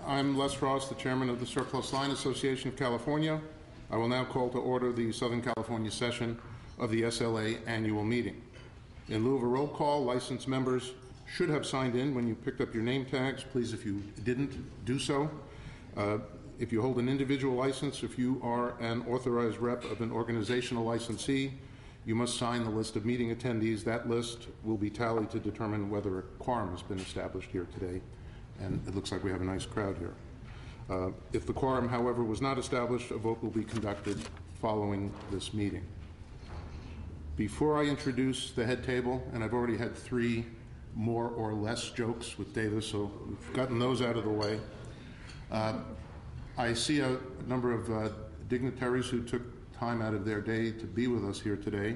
I'm Les Frost, the chairman of the Surplus Line Association of California. I will now call to order the Southern California session of the SLA annual meeting. In lieu of a roll call, licensed members should have signed in when you picked up your name tags. Please, if you didn't, do so. If you hold an individual license, if you are an authorized rep of an organizational licensee, you must sign the list of meeting attendees. That list will be tallied to determine whether a quorum has been established here today. And it looks like we have a nice crowd here. If the quorum, however, was not established, a vote will be conducted following this meeting. Before I introduce the head table, and I've already had 3 more or less jokes with Davis, so we've gotten those out of the way. I see a number of dignitaries who took time out of their day to be with us here today,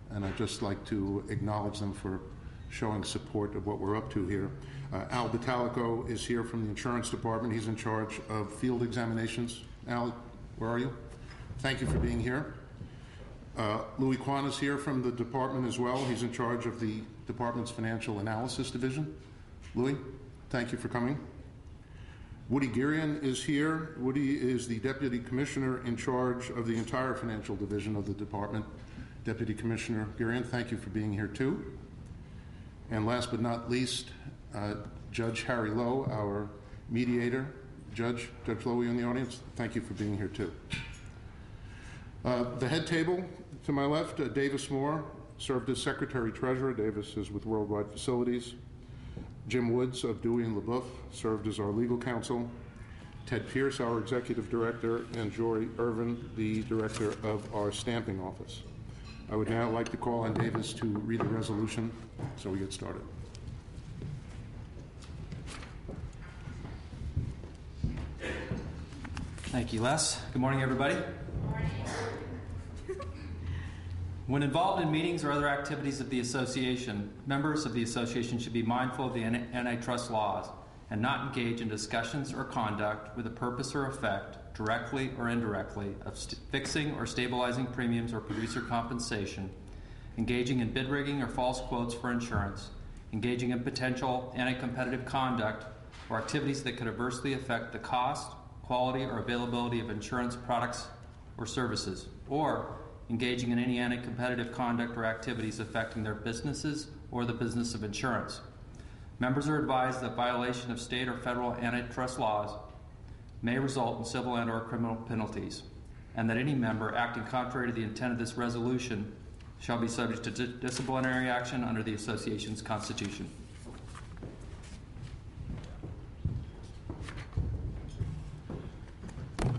and I'd just like to acknowledge them for showing support of what we're up to here. Al Batalico is here from the insurance department. He's in charge of field examinations. Al, where are you? Thank you for being here. Louis Kwan is here from the department as well. He's in charge of the department's financial analysis division. Louis, thank you for coming. Woody Girian is here. Woody is the deputy commissioner in charge of the entire financial division of the department. Deputy Commissioner Girian, thank you for being here too. And last but not least, Judge Harry Lowe, our mediator. Judge Lowe, are you in the audience? Thank you for being here too. The head table to my left, Davis Moore served as Secretary-Treasurer. Davis is with Worldwide Facilities. Jim Woods of Dewey and LaBeouf served as our legal counsel. Ted Pierce, our executive director, and Jory Irvin, the director of our stamping office. I would now like to call on Davis to read the resolution so we get started. Thank you, Les. Good morning, everybody. Good morning. When involved in meetings or other activities of the association, members of the association should be mindful of the antitrust laws and not engage in discussions or conduct with a purpose or effect, directly or indirectly, of fixing or stabilizing premiums or producer compensation, engaging in bid rigging or false quotes for insurance, engaging in potential anti-competitive conduct or activities that could adversely affect the cost, quality, or availability of insurance products or services, or engaging in any anti-competitive conduct or activities affecting their businesses or the business of insurance. Members are advised that violation of state or federal antitrust laws may result in civil and/or criminal penalties, and that any member acting contrary to the intent of this resolution shall be subject to disciplinary action under the association's constitution.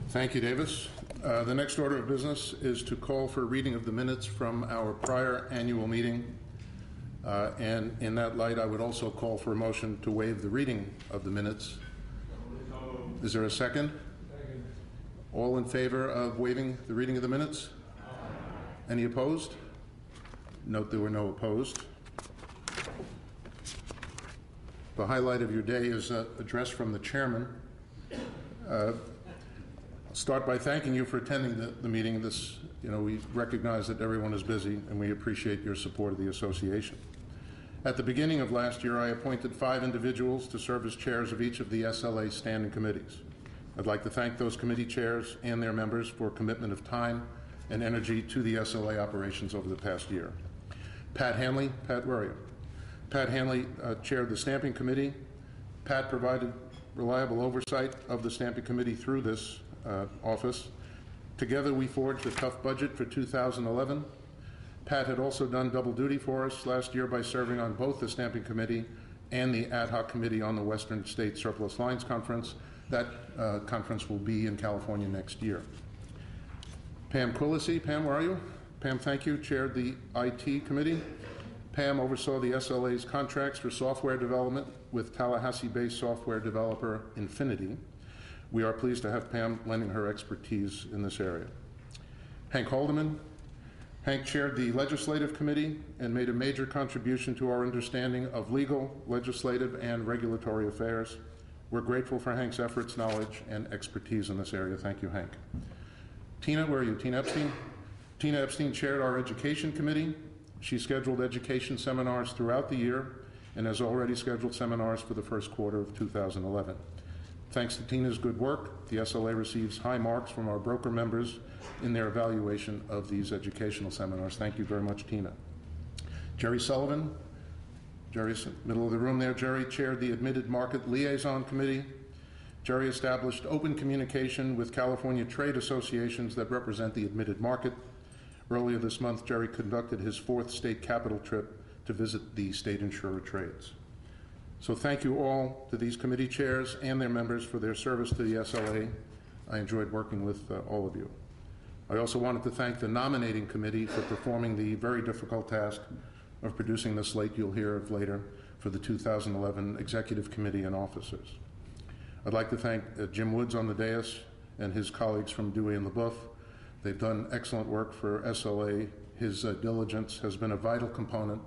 Thank you, Davis. The next order of business is to call for a reading of the minutes from our prior annual meeting. And in that light, I would also call for a motion to waive the reading of the minutes. Is there a second? Second. All in favor of waiving the reading of the minutes? Aye. Any opposed? Note there were no opposed. The highlight of your day is an address from the chairman. I'll start by thanking you for attending the meeting. We recognize that everyone is busy, and we appreciate your support of the association. At the beginning of last year, I appointed 5 individuals to serve as chairs of each of the SLA standing committees. I'd like to thank those committee chairs and their members for commitment of time and energy to the SLA operations over the past year. Pat Hanley, Pat, where are you? Pat Hanley chaired the stamping committee. Pat provided reliable oversight of the stamping committee through this office. Together we forged a tough budget for 2011. Pat had also done double duty for us last year by serving on both the stamping committee and the ad hoc committee on the Western State Surplus Lines Conference. That conference will be in California next year. Pam Quillisi, Pam, where are you? Pam, thank you, chaired the IT committee. Pam oversaw the SLA's contracts for software development with Tallahassee-based software developer Infinity. We are pleased to have Pam lending her expertise in this area. Hank Haldeman. Hank chaired the legislative committee and made a major contribution to our understanding of legal, legislative, and regulatory affairs. We're grateful for Hank's efforts, knowledge, and expertise in this area. Thank you, Hank. Tina, where are you? Tina Epstein? Tina Epstein chaired our education committee. She scheduled education seminars throughout the year and has already scheduled seminars for the first quarter of 2011. Thanks to Tina's good work, the SLA receives high marks from our broker members in their evaluation of these educational seminars. Thank you very much, Tina. Jerry Sullivan, Jerry's in the middle of the room there. Jerry chaired the Admitted Market Liaison Committee. Jerry established open communication with California trade associations that represent the admitted market. Earlier this month, Jerry conducted his 4th state capital trip to visit the state insurer trades. So thank you all to these committee chairs and their members for their service to the SLA. I enjoyed working with all of you. I also wanted to thank the nominating committee for performing the very difficult task of producing the slate you'll hear of later for the 2011 Executive Committee and officers. I'd like to thank Jim Woods on the dais and his colleagues from Dewey and LaBeouf. They've done excellent work for SLA. His diligence has been a vital component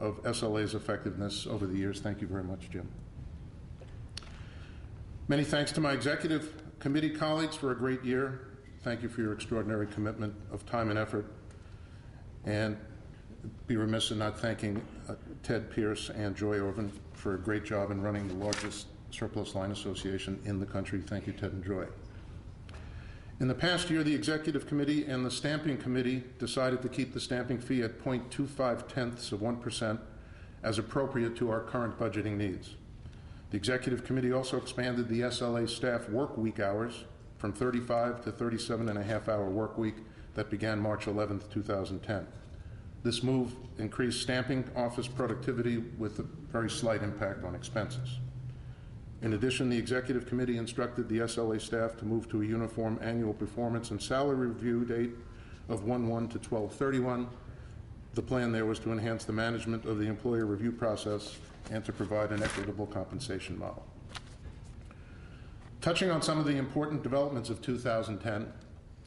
of SLA's effectiveness over the years. Thank you very much, Jim. Many thanks to my executive committee colleagues for a great year. Thank you for your extraordinary commitment of time and effort. And be remiss in not thanking Ted Pierce and Joy Orvin for a great job in running the largest surplus line association in the country. Thank you, Ted and Joy. In the past year, the Executive Committee and the Stamping Committee decided to keep the stamping fee at 0.25% as appropriate to our current budgeting needs. The Executive Committee also expanded the SLA staff work week hours from 35 to 37.5-hour work week that began March 11, 2010. This move increased stamping office productivity with a very slight impact on expenses. In addition, the Executive Committee instructed the SLA staff to move to a uniform annual performance and salary review date of 1/1 to 12/31. The plan there was to enhance the management of the employer review process and to provide an equitable compensation model. Touching on some of the important developments of 2010,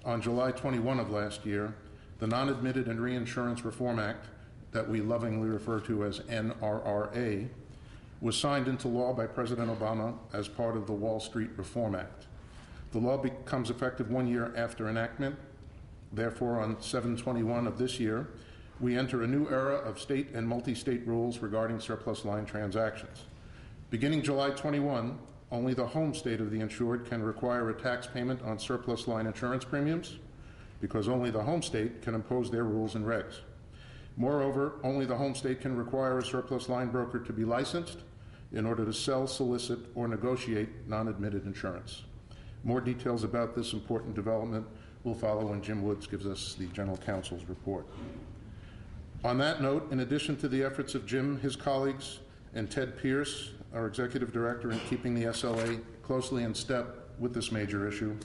on July 21 of last year, the Non-Admitted and Reinsurance Reform Act, that we lovingly refer to as NRRA, was signed into law by President Obama as part of the Wall Street Reform Act. The law becomes effective 1 year after enactment. Therefore, on 7/21 of this year, we enter a new era of state and multi-state rules regarding surplus line transactions. Beginning July 21, only the home state of the insured can require a tax payment on surplus line insurance premiums, because only the home state can impose their rules and regs. Moreover, only the home state can require a surplus line broker to be licensed in order to sell, solicit, or negotiate non-admitted insurance. More details about this important development will follow when Jim Woods gives us the General Counsel's report. On that note, in addition to the efforts of Jim, his colleagues, and Ted Pierce, our Executive Director, in keeping the SLA closely in step with this major issue,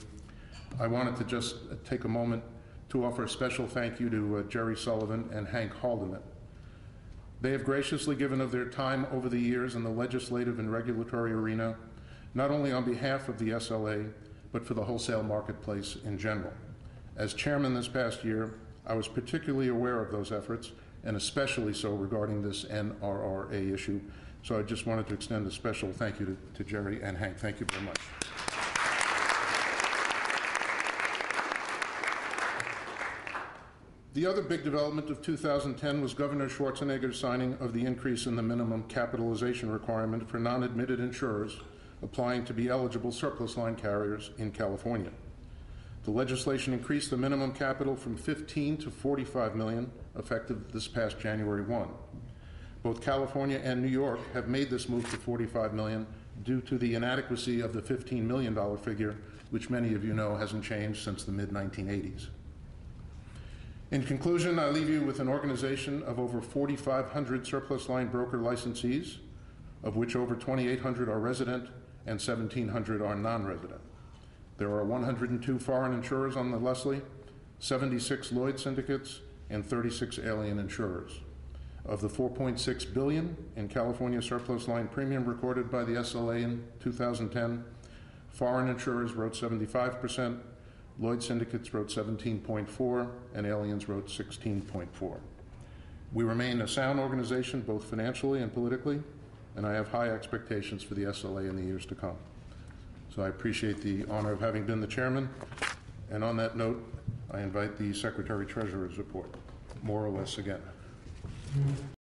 I wanted to just take a moment to offer a special thank you to Jerry Sullivan and Hank Haldeman. They have graciously given of their time over the years in the legislative and regulatory arena, not only on behalf of the SLA, but for the wholesale marketplace in general. As chairman this past year, I was particularly aware of those efforts, and especially so regarding this NRRA issue. So I just wanted to extend a special thank you to Jerry and Hank. Thank you very much. The other big development of 2010 was Governor Schwarzenegger's signing of the increase in the minimum capitalization requirement for non-admitted insurers applying to be eligible surplus line carriers in California. The legislation increased the minimum capital from $15 to $45 million, effective this past January 1. Both California and New York have made this move to $45 million due to the inadequacy of the $15 million figure, which many of you know hasn't changed since the mid-1980s. In conclusion, I leave you with an organization of over 4,500 surplus line broker licensees, of which over 2,800 are resident and 1,700 are non-resident. There are 102 foreign insurers on the Leslie, 76 Lloyd syndicates, and 36 alien insurers. Of the $4.6 billion in California surplus line premium recorded by the SLA in 2010, foreign insurers wrote 75%, Lloyd syndicates wrote 17.4%, and aliens wrote 16.4%. We remain a sound organization both financially and politically, and I have high expectations for the SLA in the years to come. So I appreciate the honor of having been the chairman, and on that note, I invite the Secretary-Treasurer's report, more or less again.